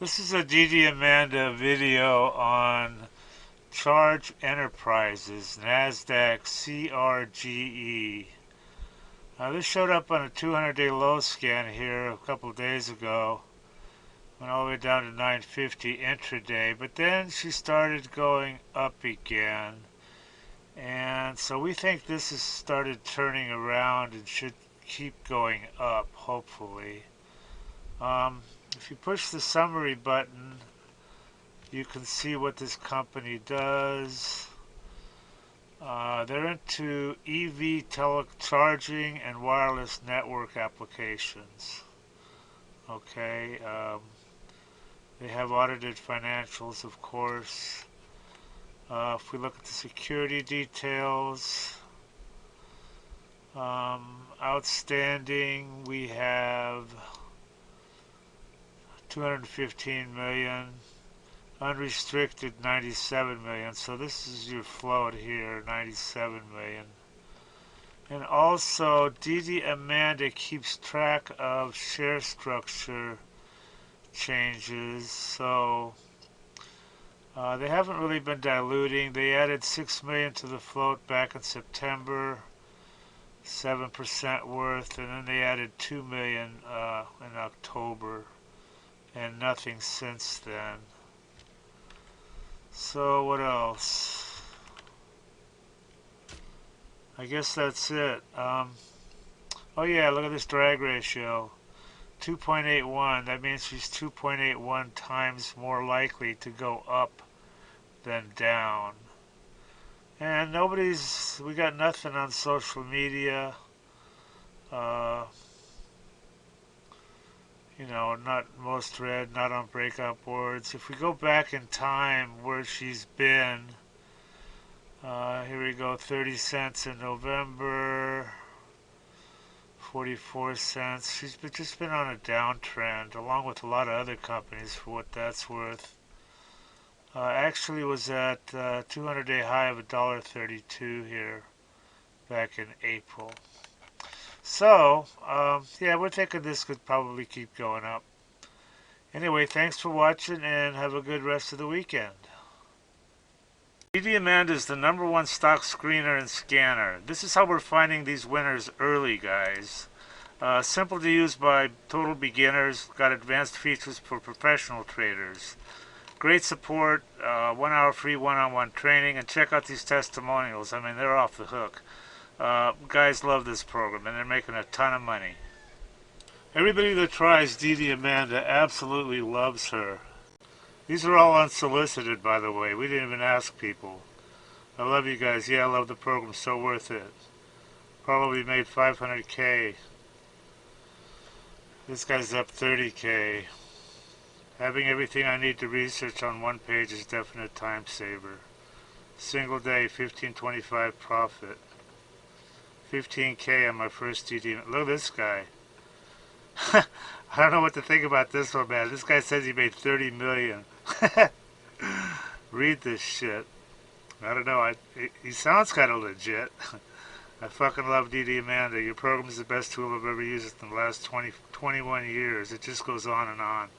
This is a DDAmanda video on Charge Enterprises, NASDAQ CRGE. This showed up on a 200-day low scan here a couple of days ago. Went all the way down to 950 intraday, but then she started going up again. And so we think this has started turning around and should keep going up, hopefully. If you push the summary button, you can see what this company does. They're into EV telecharging and wireless network applications. Okay, they have audited financials, of course. If we look at the security details, outstanding, we have 215 million. Unrestricted 97 million, so this is your float here, 97 million. And also DDAmanda keeps track of share structure changes, so they haven't really been diluting. They added 6 million to the float back in September, 7% worth, and then they added 2 million in October, and nothing since then. So what else? I guess that's it. Oh yeah, look at this drag ratio. 2.81. That means she's 2.81 times more likely to go up than down. And we got nothing on social media. You know, not most read, not on breakout boards. If we go back in time where she's been, here we go, 30 cents in November, 44 cents. She's just been on a downtrend, along with a lot of other companies, for what that's worth. Actually was at 200-day high of $1.32 here back in April. So, yeah, we're thinking this could probably keep going up. Anyway, thanks for watching and have a good rest of the weekend. DDAmanda is the #1 stock screener and scanner. This is how we're finding these winners early, guys. Simple to use by total beginners. Got advanced features for professional traders. Great support, 1 hour free one-on-one training, and check out these testimonials. I mean, they're off the hook. Guys love this program, and they're making a ton of money. Everybody that tries DDAmanda absolutely loves her. These are all unsolicited, by the way. We didn't even ask people. I love you guys. Yeah, I love the program. So worth it. Probably made 500K. This guy's up 30K. Having everything I need to research on one page is definite time saver. Single day, 1525 profit. 15K on my first DD. Look at this guy. I don't know what to think about this one, man. This guy says he made 30 million. Read this shit. I don't know. He sounds kind of legit. I fucking love DDAmanda. Your program is the best tool I've ever used in the last 21 years. It just goes on and on.